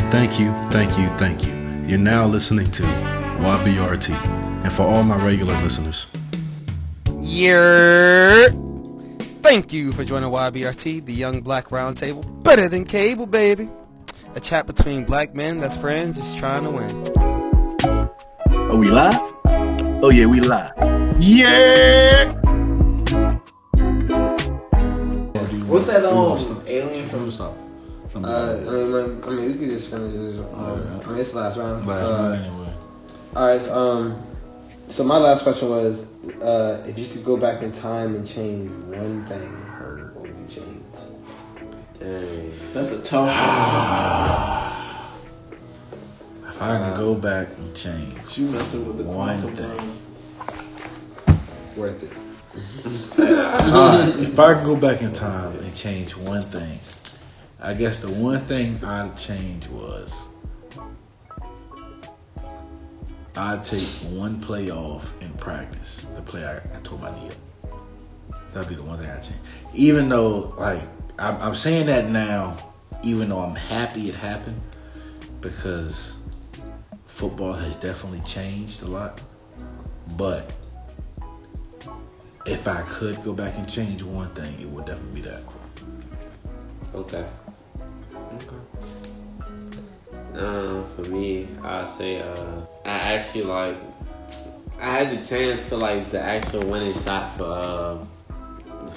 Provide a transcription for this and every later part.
Thank you, thank you, thank you. You're now listening to YBRT. And for all my regular listeners, yeah. Thank you for joining YBRT, the Young Black Roundtable. Better than cable, baby. A chat between black men that's friends just trying to win. Are we live? Oh yeah, we live. Yeah. What's that alien from? I mean, we could just finish this. It's the last round. Anyway. All right. So my last question was, if you could go back in time and change one thing, what would you change? Dang. That's a tough one. If I can go back and change, You messing with the one quantum thing. Worth it. If I can go back in time and change one thing, I guess the one thing I'd change was I'd take one play off in practice, the play I tore my knee up. That'd be the one thing I'd change. Even though, like, I'm saying that now, even though I'm happy it happened, because football has definitely changed a lot. But if I could go back and change one thing, it would definitely be that. Okay. For me, I'd say I actually I had the chance for like the actual winning shot for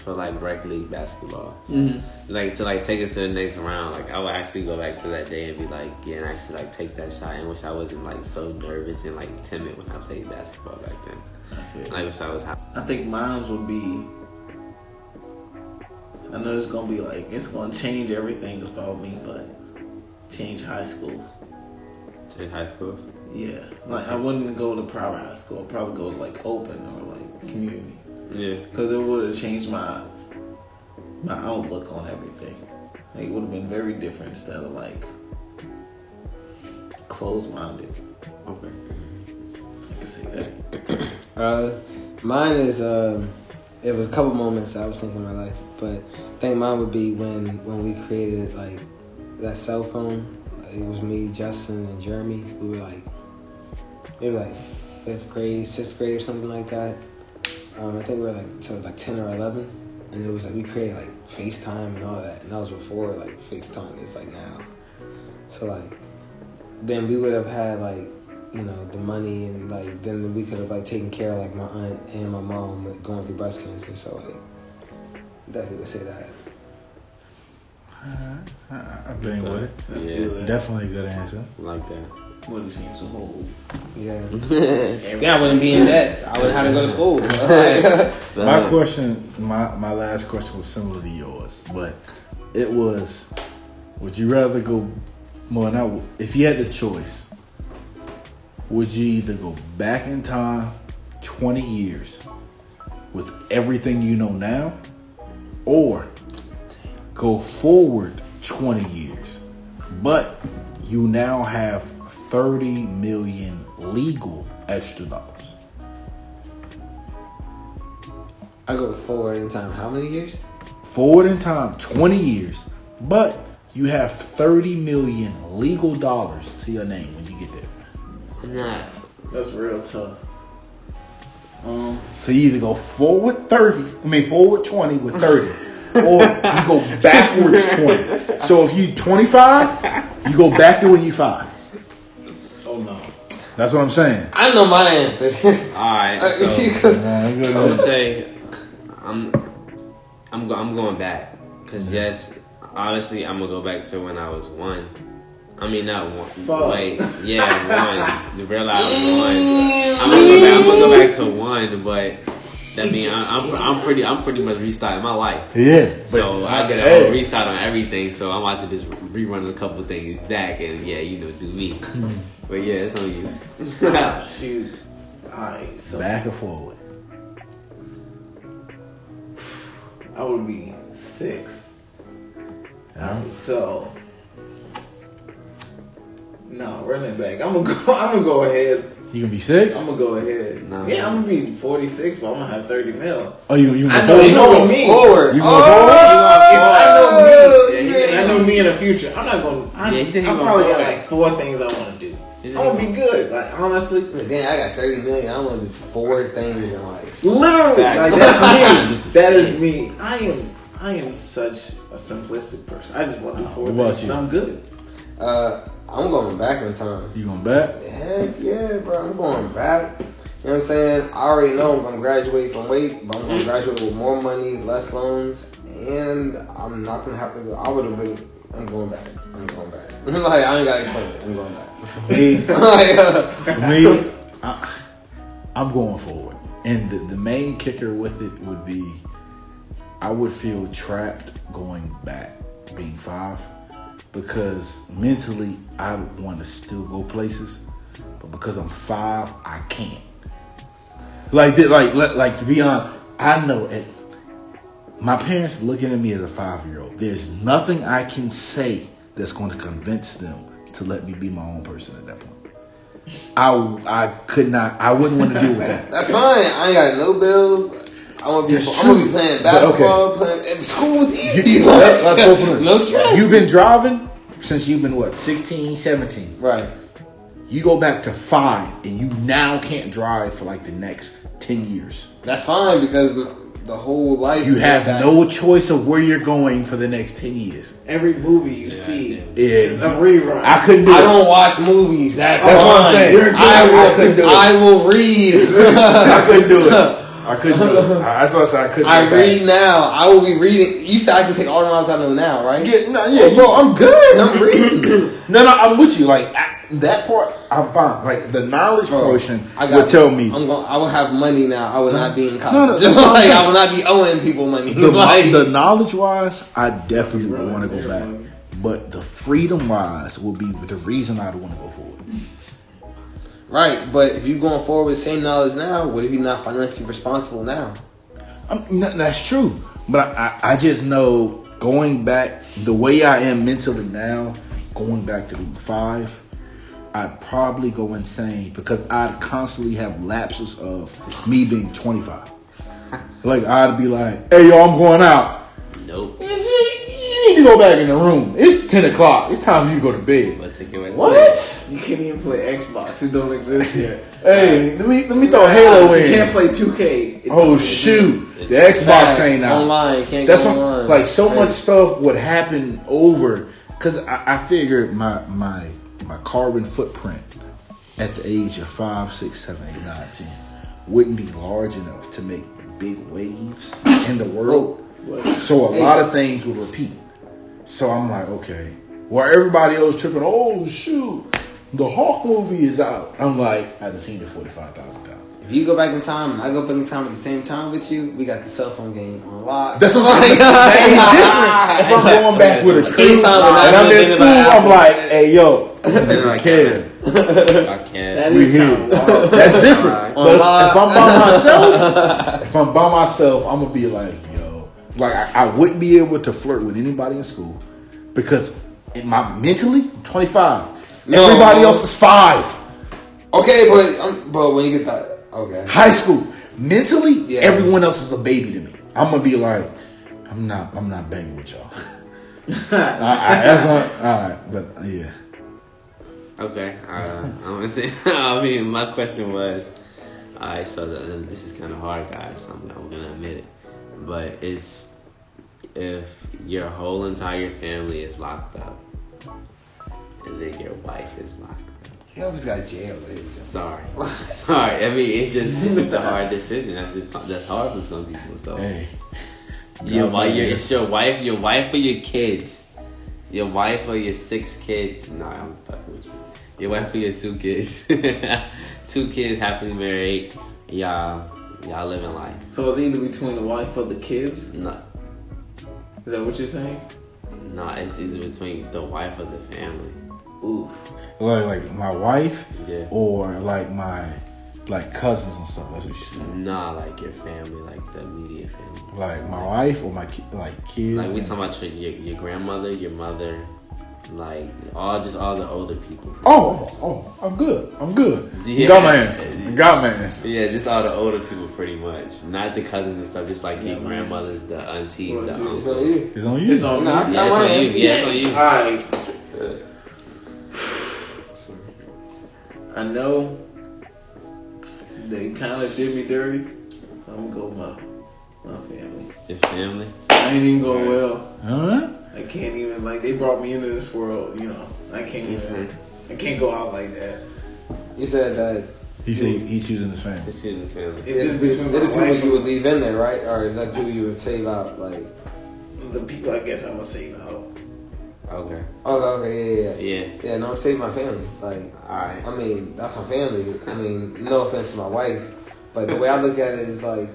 rec league basketball. Mm-hmm. Like to like take us to the next round. Like I would actually go back to that day and be like, yeah, and actually like take that shot. And wish I wasn't like so nervous and like timid when I played basketball back then. Okay. I wish I was happy. I think mine would be. I know it's gonna be like it's gonna change everything about me, but change high schools. Change high schools. Yeah, like I wouldn't go to private high school. I'd probably go to like open or like community. Yeah. Because it would have changed my outlook on everything. Like, it would have been very different instead of like closed-minded. Okay. I can see that. Mine is it was a couple moments that I was thinking in my life, but I think mine would be when we created like that cell phone. It was me, Justin, and Jeremy. We were like maybe like 5th grade, 6th grade, or something like that. I think we were like 10 or 11, and it was like we created like FaceTime and all that, and that was before like FaceTime is like now. So like then we would have had like, you know, the money, and like then we could have like taken care of like my aunt and my mom going through breast cancer. So like definitely would say that. I've been with it. Yeah. Definitely a good answer. Like that. Would have changed the whole. Yeah. Yeah, I wouldn't be in that. I wouldn't have to go to school. My question, my last question was similar to yours, but it was, would you rather go, well, now, if you had the choice, would you either go back in time 20 years with everything you know now, or go forward 20 years, but you now have 30 million legal extra dollars? I go forward in time. How many years? Forward in time 20 years, but you have 30 million legal dollars to your name when you get there. Nah. That's real tough. So you either go forward 20 with 30, or you go backwards 20. So if you 25, you go back to when you 5. Oh no. That's what I'm saying. I know my answer. Alright, so I would say I'm going back, cause yes, honestly, I'm gonna go back to when I was 1. I mean, not 1. Fuck. Wait, yeah, 1. You realize I was 1. I'm gonna go back to 1, but that means I'm pretty much restarting my life. Yeah. So I get a restart on everything. So I'm about to just rerun a couple things back and do me. But yeah, it's on you. Shoot. Alright, so Back or forward? I would be 6. Alright. So no, running back. I'm gonna go ahead. You gonna be 6? I'm gonna go ahead. Nah. Yeah, I'm gonna be 46, but I'm gonna have 30 mil. Oh, you I gonna know me. Forward. You going forward? I know me in the future. I he said he I gonna probably go got back. like 4 things I want to do. I want to be good. Like honestly, Damn, I got 30 million. I want to do 4 things in life. literally, Fact. like that's me. That is me. I am such a simplistic person. I just want to do 4 What about things. you? I'm good. I'm going back in time. You going back? Heck yeah, bro. I'm going back. You know what I'm saying? I already know I'm going to graduate from weight, but I'm going to graduate with more money, less loans, and I'm not going to have to go. I would have been, I'm going back. Like, I ain't got to explain it. I'm going back. For me, I'm going forward. And the main kicker with it would be I would feel trapped going back, being 5. Because mentally, I want to still go places, but because I'm 5, I can't. Like to be honest, I know my parents looking at me as a 5-year-old. There's nothing I can say that's going to convince them to let me be my own person at that point. I could not. I wouldn't want to deal with that. That's fine. I ain't got no bills. I'm gonna be playing basketball. Playing school was easy. Let's go from there. No stress. You've been driving since you've been what, 16, 17? Right. You go back to 5 and you now can't drive for like the next 10 years. That's fine because the whole life You have no choice of where you're going for the next 10 years. Every movie you see is a rerun. I couldn't do it. I don't watch movies. That's what I'm saying. I couldn't do it. I will read. I couldn't do it. I couldn't do it. That's what I said. I couldn't. I read now. I will be reading. You said I can take all the knowledge I know now, right? Yeah, Bro, I'm good. I'm reading. No, I'm with you. Like that part, I'm fine. Like the knowledge portion, would tell me. I will have money now. I will not be in college. No, Just like I will not be owing people money. The knowledge wise, I definitely would want to go back. But the freedom wise will be the reason I'd want to go forward. Right, but if you're going forward with the same knowledge now, what if you're not financially responsible now? That's true. But I just know going back the way I am mentally now, going back to being 5, I'd probably go insane because I'd constantly have lapses of me being 25. Like I'd be like, "Hey yo, I'm going out." Nope. You need to go back in the room. It's 10 o'clock. It's time for you to go to bed. What? You can't even play Xbox. It don't exist yet. Hey, let me throw Halo in. You can't play 2K. Oh shoot, the Xbox ain't out. Online, can't That's go online. Like so much stuff would happen over because I figured my carbon footprint at the age of 5, 6, 7, 8, 9, 10 wouldn't be large enough to make big waves in the world. So a lot of things would repeat. So I'm like, okay. While everybody else tripping, oh shoot, the Hawk movie is out. I'm like, I've seen it 45,000 times. If you go back in time and I go back in time at the same time with you, we got the cell phone game on lock. That's what I'm saying. If I'm going back with a crew and I'm in school, I'm like, hey yo, I can't. That is kind of wild. That's different. But if I'm by myself, I'm gonna be like, yo, like I wouldn't be able to flirt with anybody in school because mentally, I'm 25. Everybody else is 5. Okay, but when you get that, okay. High school, mentally, everyone else is a baby to me. I'm gonna be like, I'm not banging with y'all. That's not all right, but yeah. Okay, I'm gonna say. I mean, my question was, alright. So this is kind of hard, guys. I'm gonna admit it, but it's if your whole entire family is locked up, and then your wife is locked up. He always got jail. Sorry. I mean, it's just a hard decision. That's hard for some people. So, hey, it's your wife or your kids. Your wife or your 6 kids. Nah, I'm fucking with you. Your wife or your 2 kids. 2 kids happily married. Y'all living life. So it's either between the wife or the kids? No. Is that what you're saying? No, it's either between the wife or the family. Ooh. Like my wife, Yeah. or like my cousins and stuff. That's what you said. Nah, like your family, like the immediate family. Like my wife or my kids. Like we talking about your grandmother, your mother, like all the older people. Oh, I'm good. Yeah. Got my ass. Yeah, just all the older people, pretty much. Not the cousins and stuff. Just like your grandmothers, the aunties, the uncles. It's on you. It's on you. It's on me. Nah, Yeah, it's on you. All right. I know they kind of did me dirty. So I'm gonna go with my family. Your family? I ain't even go well. Huh? I can't even, like, they brought me into this world, you know. I can't even, I can't go out like that. You said that. He said he's choosing his family. He's choosing his family. It's just between They're the my people wife you would leave in there, right? Or is that people you would save out? Like, the people I guess I'm gonna save out. Okay. okay, Yeah. Yeah, no, I'm saving my family. Like, Alright. I mean, that's my family. I mean, no offense to my wife, but the way I look at it is like,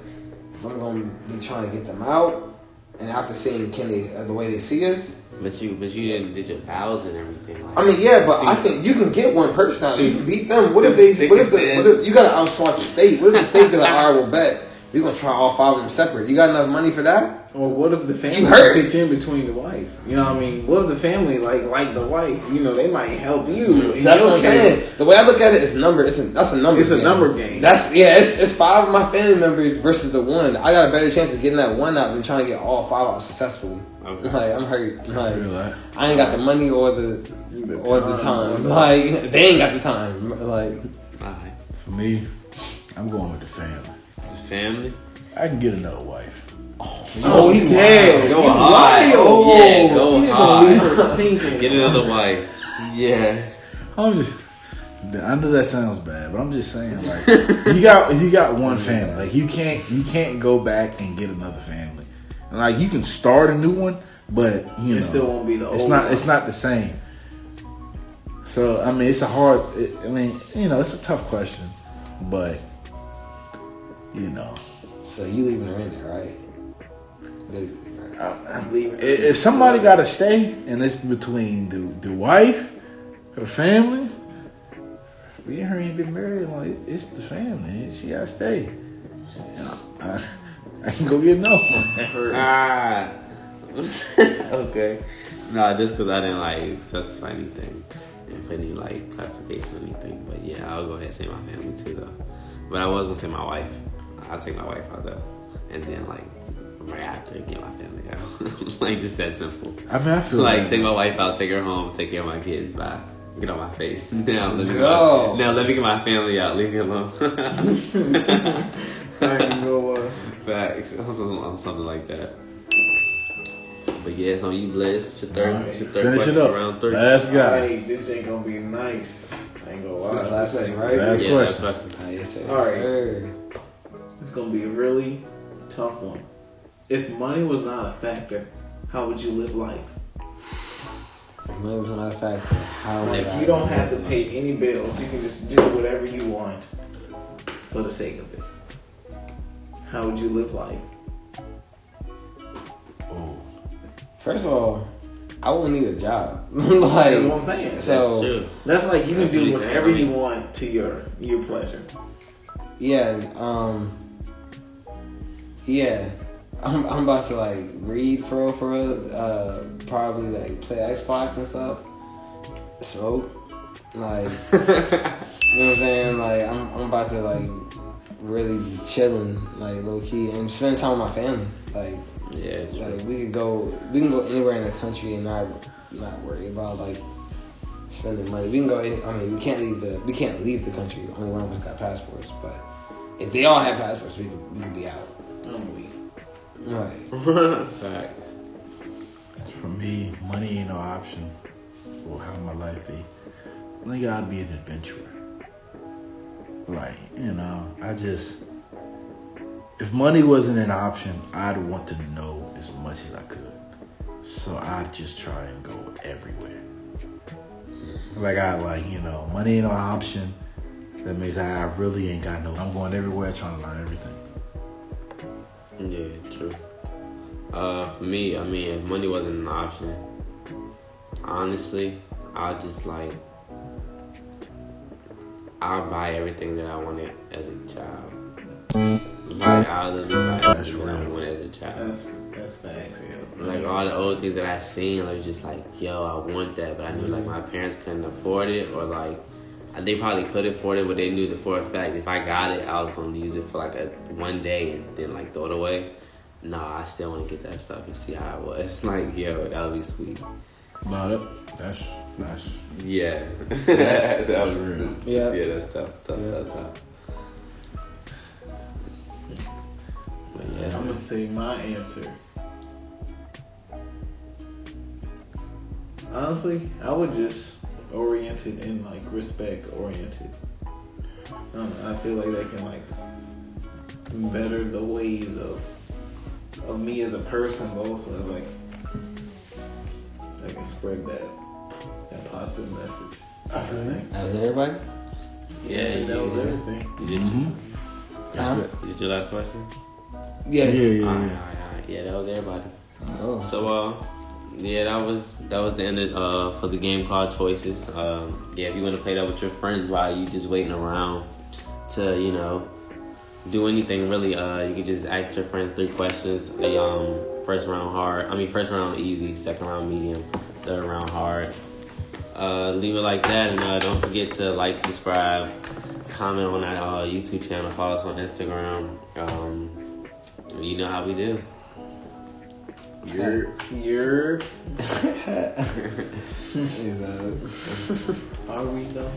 if I'm gonna be trying to get them out, and after seeing the way they see us. But you did your vows and everything. Like, I mean, yeah, but I think you can get one person out. You can beat them. What if you gotta outsmart the state? What if the state be like, all right, we'll bet we're gonna try all 5 of them separate. You got enough money for that? Or what if the family fits in between the wife? You know what I mean? What if the family like the wife? You know, they might help you. That's what I'm saying. The way I look at it is that's a number. It's a number game. It's 5 of my family members versus the one. I got a better chance of getting that one out than trying to get all 5 out successfully. Okay. Like, I'm hurt. Like, I ain't got the money or the time. Like, they ain't got the time. Like, Alright. For me, I'm going with the family. The family? I can get another wife. oh, he dead. Go high. Oh, Yeah, go high. Sinking. Get another wife. Yeah. I'm just. I know that sounds bad, but I'm just saying, like, you got one family. Like, you can't go back and get another family. And, like, you can start a new one, but you know, It still won't be the old it's not. one. It's not the same. So I mean, it's a hard. It's a tough question, but you know. So you leaving her in there, right? Basically, right? I'm leaving. If somebody got to stay, and it's between the wife, her family, me and her ain't been married. Like, it's the family. She got to stay. I can go get another one. Okay. No, just because I didn't like specify anything and put any like classification or anything. But yeah, I'll go ahead and say my family too though. But I was gonna say my wife. I'll take my wife out though, and then like right after get my family out. Like just that simple. I mean, I feel like take my wife out, take her home, take care of my kids. Bye. Get on my face. Now let me get my family out. Leave me alone. I can go. Facts. Something like that. But yeah, it's on you, Blizz. What's your third? Right. What's your third Finish question? it up. Round 3. Last guy. Hey, this ain't gonna be nice. I ain't gonna lie. This last question, right? Last Yeah, question. last question. Yes, sir. All right. Sir. It's gonna be a really tough one. If money was not a factor, how would you live life? Money was not a factor. How would If I you don't live have to my pay life? any bills, you can just do whatever you want for the sake of it. How would you live life? Oh. First of all, I won't need a job. That's like, what I'm saying. so That's true. That's like you can That's do what he whatever said, you right? want to your pleasure. yeah, yeah. I'm about to like read for real. Probably like play Xbox and stuff. Smoke, like you know what I'm saying. Like I'm about to like really be chilling, like low key, and spend time with my family. Like Yeah, true. like we can go anywhere in the country and not worry about like spending money. We can go. We can't leave the country. Only one of us got passports, but if they all have passports, we could be out. I'm weak. Right. Facts. For me, money ain't no option for how my life be. I gotta be an adventurer. Like, if money wasn't an option, I'd want to know as much as I could. So I'd just try and go everywhere. Like, money ain't no option. That means I really ain't got no. I'm going everywhere trying to learn everything. Yeah, true. For me, if money wasn't an option, honestly, I'll buy everything that I wanted as a child. I'll literally buy everything that I wanted as a child. That's facts, yeah. Like all the old things that I seen, like just like, yo, I want that, but I knew like my parents couldn't afford it, or like they probably could afford it, but they knew for a fact if I got it, I was gonna use it for like one day and then like throw it away. Nah, I still want to get that stuff and see how it was. Like, yo, that would be sweet. No, that's Yeah. that was real. Yeah. Yeah, that's tough. Tough. But yeah, I'm gonna say my answer. Honestly, I would just orient it in like respect oriented. I don't know, I feel like they can like better the ways of me as a person, but also like I can spread that positive message. I feel you. That was everybody? yeah, That was everything. You did, Huh? you did your last question? Yeah. Alright. Yeah, that was everybody. Oh, So, yeah, that was the end of for the game called Choices. Yeah, if you want to play that with your friends while you just waiting around to, you know, do anything really, you can just ask your friend 3 questions. First round easy, second round medium, third round hard. Leave it like that, and don't forget to like, subscribe, comment on our YouTube channel, follow us on Instagram. You know how we do. You're Is are we though?